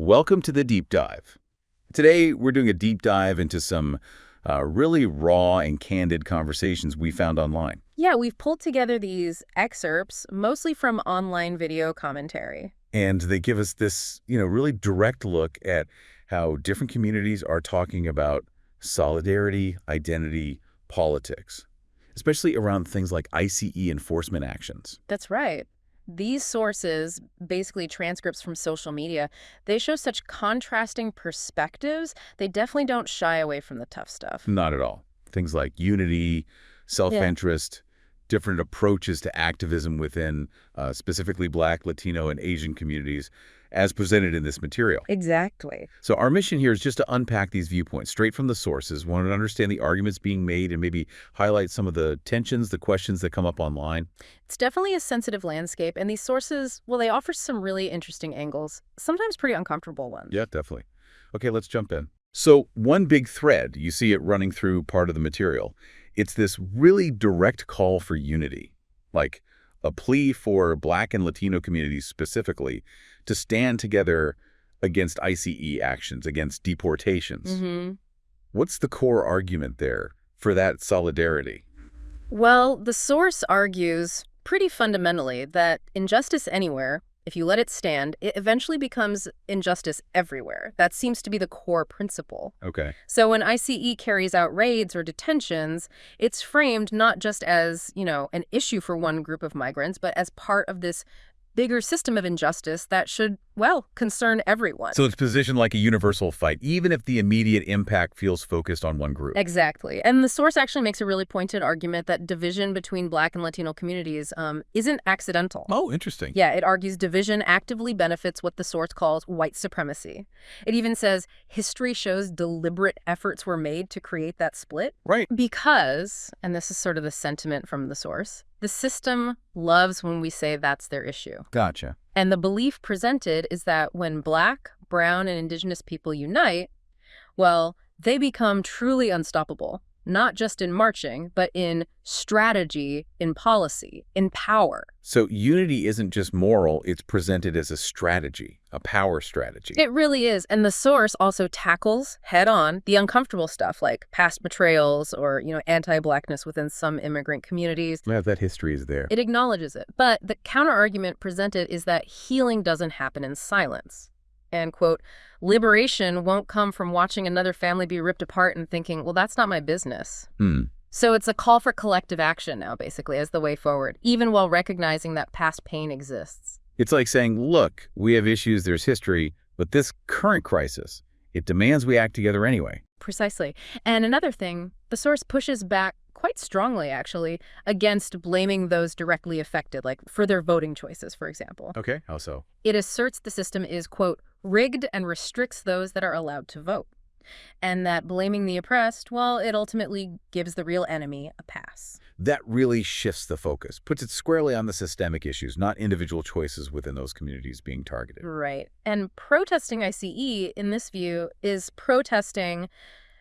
Welcome to the Deep Dive. Today, we're doing a deep dive into some really raw and candid conversations we found online. Yeah, we've pulled together these excerpts, mostly from online video commentary. And they give us this, really direct look at how different communities are talking about solidarity, identity, politics, especially around things like ICE enforcement actions. That's right. These sources, basically transcripts from social media, they show such contrasting perspectives. They definitely don't shy away from the tough stuff. Not at all. Things like unity, self-interest, different approaches to activism within specifically Black, Latino, and Asian communities as presented in this material. Exactly. So our mission here is just to unpack these viewpoints straight from the sources, want to understand the arguments being made and maybe highlight some of the tensions, the questions that come up online. It's definitely a sensitive landscape, and these sources, well, they offer some really interesting angles, sometimes pretty uncomfortable ones. Yeah, definitely. Okay, let's jump in. So one big thread, you see it running through part of the material. It's this really direct call for unity, like a plea for Black and Latino communities specifically to stand together against ICE actions, against deportations. What's the core argument there for that solidarity? Well, the source argues pretty fundamentally that injustice anywhere, if you let it stand, it eventually becomes injustice everywhere. That seems to be the core principle. Okay. So when ICE carries out raids or detentions, it's framed not just as, an issue for one group of migrants, but as part of this bigger system of injustice that should, concern everyone. So it's positioned like a universal fight, even if the immediate impact feels focused on one group. Exactly. And the source actually makes a really pointed argument that division between Black and Latino communities isn't accidental. Oh, interesting. Yeah, it argues division actively benefits what the source calls white supremacy. It even says history shows deliberate efforts were made to create that split. Right. Because, and this is sort of the sentiment from the source, the system loves when we say that's their issue. Gotcha. And the belief presented is that when Black, brown, and indigenous people unite, they become truly unstoppable, not just in marching, but in strategy, in policy, in power. So unity isn't just moral, it's presented as a strategy, a power strategy. It really is. And the source also tackles head-on the uncomfortable stuff like past betrayals or, anti-Blackness within some immigrant communities. Yeah, that history is there. It acknowledges it. But the counter-argument presented is that healing doesn't happen in silence. And, quote, liberation won't come from watching another family be ripped apart and thinking, well, that's not my business. So it's a call for collective action now, basically, as the way forward, even while recognizing that past pain exists. It's like saying, look, we have issues, there's history, but this current crisis, it demands we act together anyway. Precisely. And another thing, the source pushes back quite strongly, actually, against blaming those directly affected, like for their voting choices, for example. Okay, how so? It asserts the system is, quote, rigged and restricts those that are allowed to vote. And that blaming the oppressed, it ultimately gives the real enemy a pass. That really shifts the focus, puts it squarely on the systemic issues, not individual choices within those communities being targeted. Right. And protesting ICE, in this view, is protesting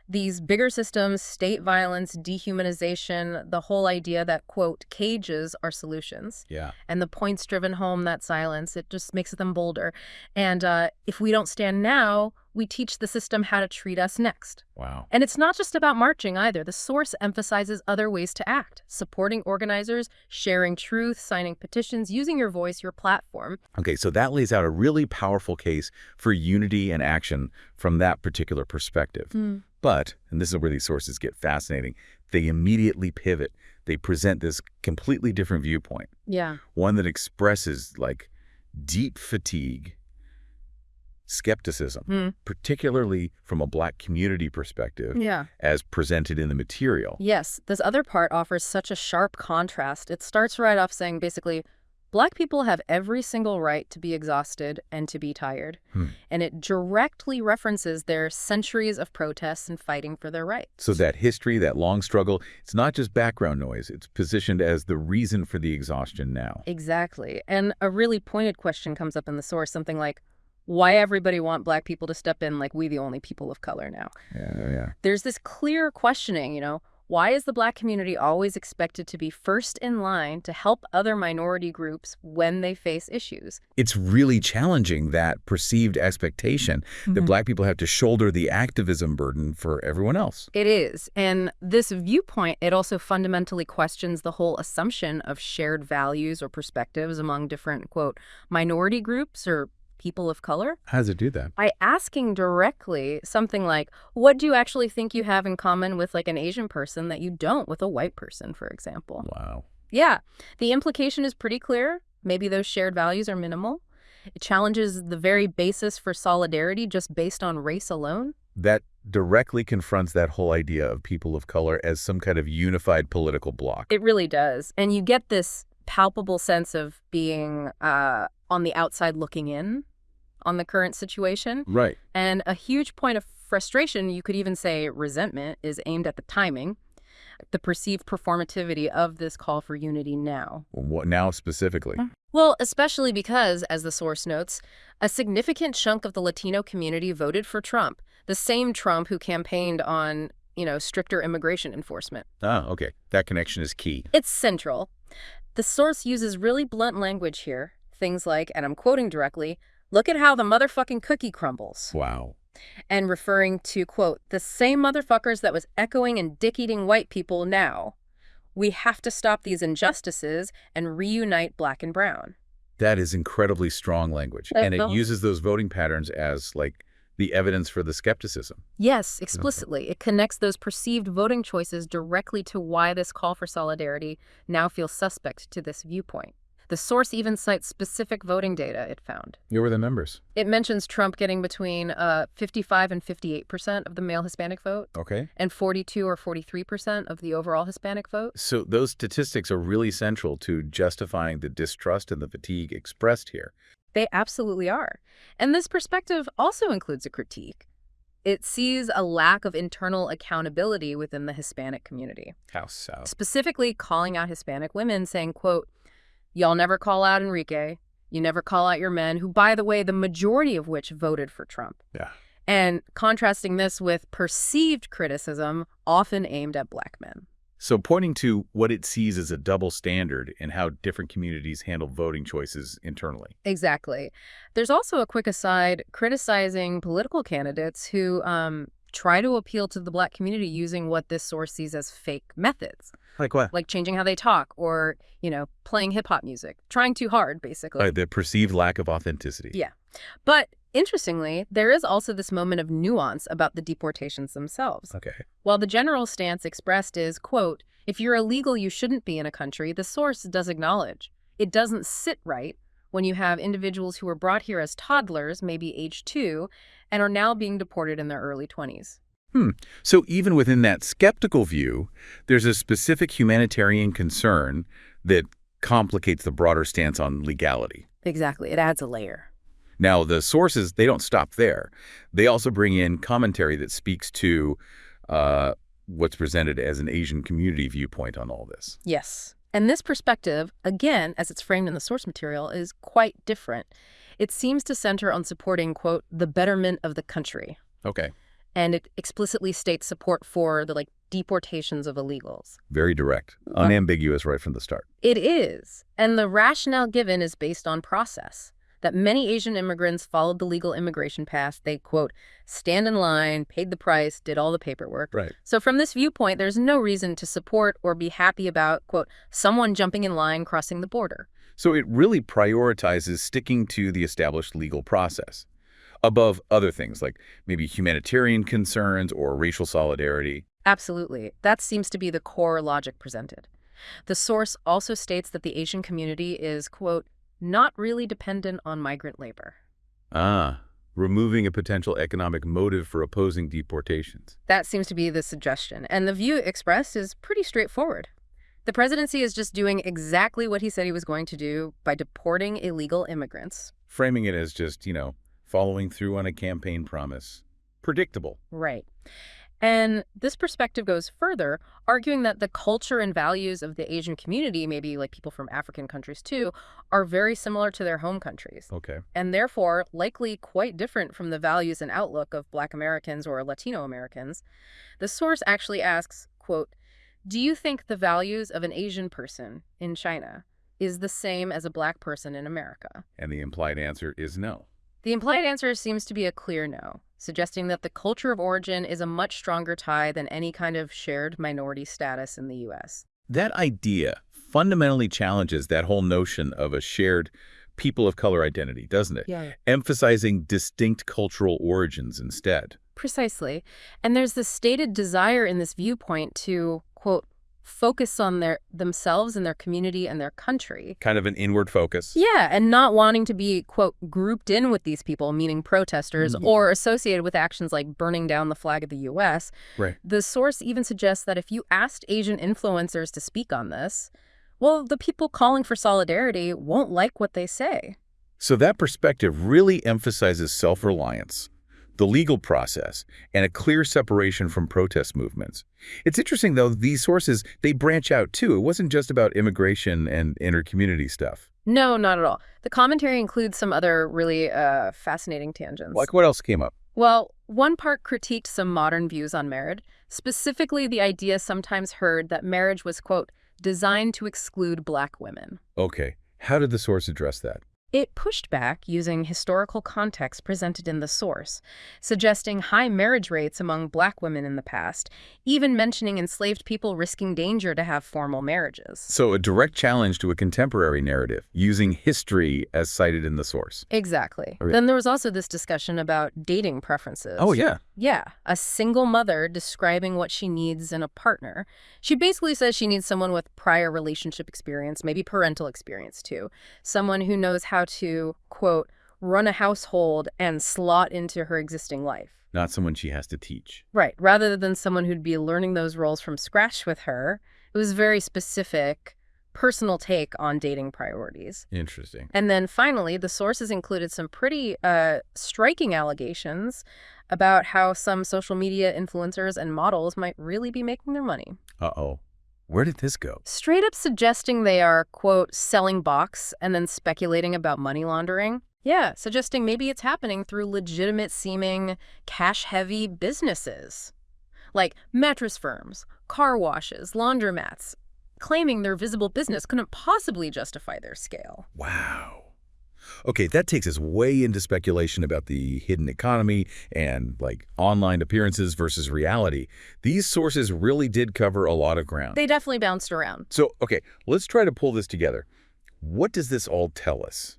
these bigger systems, state violence, dehumanization, the whole idea that, quote, cages are solutions. Yeah. And the points driven home that silence, it just makes them bolder. And if we don't stand now, we teach the system how to treat us next. Wow. And it's not just about marching either. The source emphasizes other ways to act, supporting organizers, sharing truth, signing petitions, using your voice, your platform. Okay, so that lays out a really powerful case for unity and action from that particular perspective. But, and this is where these sources get fascinating, they immediately pivot. They present this completely different viewpoint. Yeah. One that expresses deep fatigue, skepticism, particularly from a Black community perspective, as presented in the material. Yes, this other part offers such a sharp contrast. It starts right off saying basically, Black people have every single right to be exhausted and to be tired. And it directly references their centuries of protests and fighting for their rights. So that history, that long struggle, it's not just background noise. It's positioned as the reason for the exhaustion now. Exactly. And a really pointed question comes up in the source, something like, why everybody want Black people to step in like we the only people of color now? Yeah. There's this clear questioning, Why is the Black community always expected to be first in line to help other minority groups when they face issues? It's really challenging, that perceived expectation that Black people have to shoulder the activism burden for everyone else. It is. And this viewpoint, it also fundamentally questions the whole assumption of shared values or perspectives among different, quote, minority groups or people of color. How does it do that? By asking directly something like, what do you actually think you have in common with like an Asian person that you don't with a white person, for example? Wow. Yeah, the implication is pretty clear. Maybe those shared values are minimal. It challenges the very basis for solidarity just based on race alone. That directly confronts that whole idea of people of color as some kind of unified political bloc. It really does. And you get this palpable sense of being on the outside looking in on the current situation. Right. And a huge point of frustration, you could even say resentment, is aimed at the timing, the perceived performativity of this call for unity now. What now specifically? Well, especially because, as the source notes, a significant chunk of the Latino community voted for Trump, the same Trump who campaigned on, stricter immigration enforcement. Ah, okay. That connection is key. It's central. The source uses really blunt language here, things like, and I'm quoting directly, "Look at how the motherfucking cookie crumbles." Wow. And referring to, quote, the same motherfuckers that was echoing and dick-eating white people now. We have to stop these injustices and reunite Black and brown. That is incredibly strong language. And it uses those voting patterns as, like, the evidence for the skepticism. Yes, explicitly. It connects those perceived voting choices directly to why this call for solidarity now feels suspect to this viewpoint. The source even cites specific voting data it found. Here were the numbers. It mentions Trump getting between 55 and 58% of the male Hispanic vote. Okay. And 42 or 43% of the overall Hispanic vote. So those statistics are really central to justifying the distrust and the fatigue expressed here. They absolutely are. And this perspective also includes a critique. It sees a lack of internal accountability within the Hispanic community. How so? Specifically calling out Hispanic women, saying, quote, "Y'all never call out Enrique. You never call out your men," who, by the way, the majority of which voted for Trump. Yeah. And contrasting this with perceived criticism often aimed at Black men. So pointing to what it sees as a double standard in how different communities handle voting choices internally. Exactly. There's also a quick aside criticizing political candidates who try to appeal to the Black community using what this source sees as fake methods. Like what? Like changing how they talk or, playing hip-hop music. Trying too hard, basically. The perceived lack of authenticity. Yeah. But interestingly, there is also this moment of nuance about the deportations themselves. Okay. While the general stance expressed is, quote, "If you're illegal, you shouldn't be in a country," the source does acknowledge it doesn't sit right when you have individuals who were brought here as toddlers, maybe age 2, and are now being deported in their early 20s. So even within that skeptical view, there's a specific humanitarian concern that complicates the broader stance on legality. Exactly. It adds a layer. Now, the sources, they don't stop there. They also bring in commentary that speaks to what's presented as an Asian community viewpoint on all this. Yes. And this perspective, again, as it's framed in the source material, is quite different. It seems to center on supporting, quote, the betterment of the country. Okay. And it explicitly states support for the, deportations of illegals. Very direct. Unambiguous right from the start. It is. And the rationale given is based on process. That many Asian immigrants followed the legal immigration path. They, quote, stand in line, paid the price, did all the paperwork. Right. So from this viewpoint, there's no reason to support or be happy about, quote, someone jumping in line crossing the border. So it really prioritizes sticking to the established legal process above other things like maybe humanitarian concerns or racial solidarity. Absolutely. That seems to be the core logic presented. The source also states that the Asian community is, quote, not really dependent on migrant labor. Removing a potential economic motive for opposing deportations. That seems to be the suggestion. And the view expressed is pretty straightforward. The presidency is just doing exactly what he said he was going to do by deporting illegal immigrants. Framing it as just, following through on a campaign promise. Predictable. Right. And this perspective goes further, arguing that the culture and values of the Asian community, maybe like people from African countries too, are very similar to their home countries. Okay. And therefore likely quite different from the values and outlook of Black Americans or Latino Americans. The source actually asks, quote, Do you think the values of an Asian person in China is the same as a Black person in America? And the implied answer is no. The implied answer seems to be a clear no, suggesting that the culture of origin is a much stronger tie than any kind of shared minority status in the U.S. That idea fundamentally challenges that whole notion of a shared people of color identity, doesn't it? Yeah. Emphasizing distinct cultural origins instead. Precisely. And there's this stated desire in this viewpoint to, quote, focus on themselves and their community and their country. Kind of an inward focus. Yeah, and not wanting to be, quote, grouped in with these people, meaning protesters, or associated with actions like burning down the flag of the U.S. Right. The source even suggests that if you asked Asian influencers to speak on this, well, the people calling for solidarity won't like what they say. So that perspective really emphasizes self-reliance, the legal process, and a clear separation from protest movements. It's interesting, though, these sources, they branch out, too. It wasn't just about immigration and inter-community stuff. No, not at all. The commentary includes some other really fascinating tangents. Like what else came up? Well, one part critiqued some modern views on marriage, specifically the idea sometimes heard that marriage was, quote, designed to exclude Black women. Okay. How did the source address that? It pushed back using historical context presented in the source, suggesting high marriage rates among Black women in the past, even mentioning enslaved people risking danger to have formal marriages. So a direct challenge to a contemporary narrative, using history as cited in the source. Exactly. Okay. Then there was also this discussion about dating preferences. Oh, yeah. Yeah, a single mother describing what she needs in a partner. She basically says she needs someone with prior relationship experience, maybe parental experience too. Someone who knows how to, quote, run a household and slot into her existing life. Not someone she has to teach. Right, rather than someone who'd be learning those roles from scratch with her. It was very specific, personal take on dating priorities. Interesting. And then finally, the sources included some pretty striking allegations about how some social media influencers and models might really be making their money. Uh-oh. Where did this go? Straight up suggesting they are, quote, selling box and then speculating about money laundering. Yeah, suggesting maybe it's happening through legitimate-seeming, cash-heavy businesses. Like mattress firms, car washes, laundromats, claiming their visible business couldn't possibly justify their scale. Wow. Okay, that takes us way into speculation about the hidden economy and, like, online appearances versus reality. These sources really did cover a lot of ground. They definitely bounced around. So, okay, let's try to pull this together. What does this all tell us?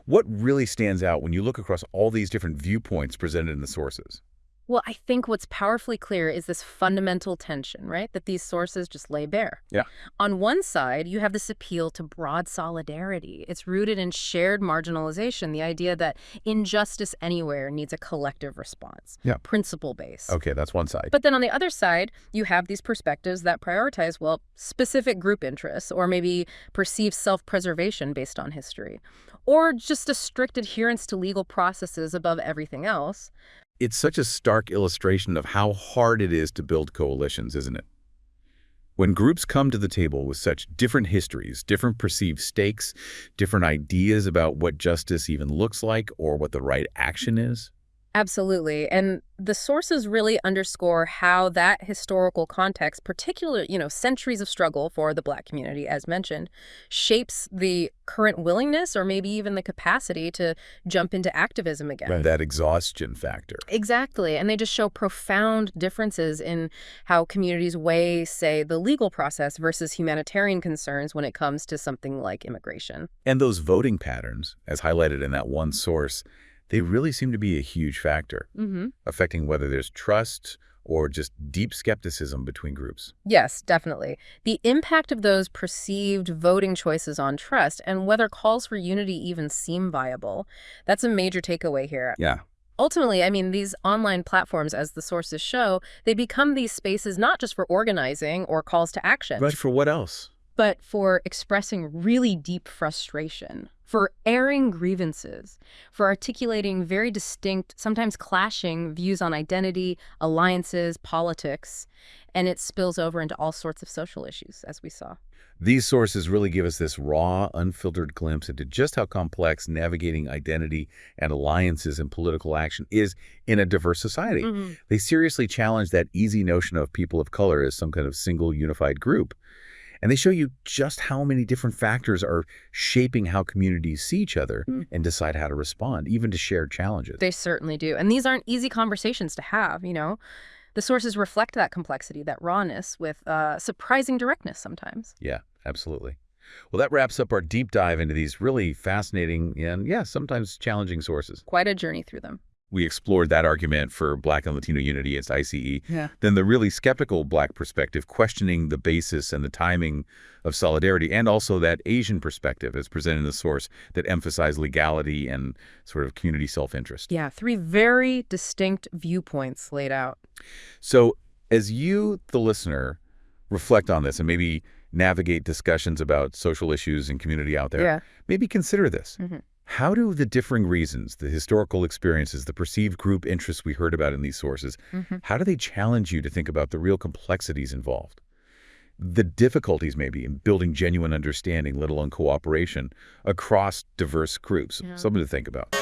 What really stands out when you look across all these different viewpoints presented in the sources? Well, I think what's powerfully clear is this fundamental tension, right, that these sources just lay bare. Yeah. On one side, you have this appeal to broad solidarity. It's rooted in shared marginalization, the idea that injustice anywhere needs a collective response. Yeah. Principle-based. Okay, that's one side. But then on the other side, you have these perspectives that prioritize, well, specific group interests or maybe perceived self-preservation based on history, or just a strict adherence to legal processes above everything else. It's such a stark illustration of how hard it is to build coalitions, isn't it? When groups come to the table with such different histories, different perceived stakes, different ideas about what justice even looks like or what the right action is. Absolutely. And the sources really underscore how that historical context, particularly, centuries of struggle for the Black community, as mentioned, shapes the current willingness or maybe even the capacity to jump into activism again. Right. That exhaustion factor. Exactly. And they just show profound differences in how communities weigh, say, the legal process versus humanitarian concerns when it comes to something like immigration. And those voting patterns, as highlighted in that one source, they really seem to be a huge factor, affecting whether there's trust or just deep skepticism between groups. Yes, definitely. The impact of those perceived voting choices on trust and whether calls for unity even seem viable, that's a major takeaway here. Yeah. Ultimately, these online platforms, as the sources show, they become these spaces not just for organizing or calls to action. But for what else? But for expressing really deep frustration, for airing grievances, for articulating very distinct, sometimes clashing views on identity, alliances, politics, and it spills over into all sorts of social issues, as we saw. These sources really give us this raw, unfiltered glimpse into just how complex navigating identity and alliances in political action is in a diverse society. They seriously challenge that easy notion of people of color as some kind of single unified group. And they show you just how many different factors are shaping how communities see each other and decide how to respond, even to shared challenges. They certainly do. And these aren't easy conversations to have, you know. The sources reflect that complexity, that rawness, with surprising directness sometimes. Yeah, absolutely. Well, that wraps up our deep dive into these really fascinating and, yeah, sometimes challenging sources. Quite a journey through them. We explored that argument for Black and Latino unity against ICE. Yeah. Then the really skeptical Black perspective, questioning the basis and the timing of solidarity, and also that Asian perspective as presented in the source that emphasized legality and sort of community self-interest. Yeah, 3 very distinct viewpoints laid out. So as you, the listener, reflect on this and maybe navigate discussions about social issues and community out there, maybe consider this. How do the differing reasons, the historical experiences, the perceived group interests we heard about in these sources, how do they challenge you to think about the real complexities involved? The difficulties maybe in building genuine understanding, let alone cooperation, across diverse groups. Something to think about.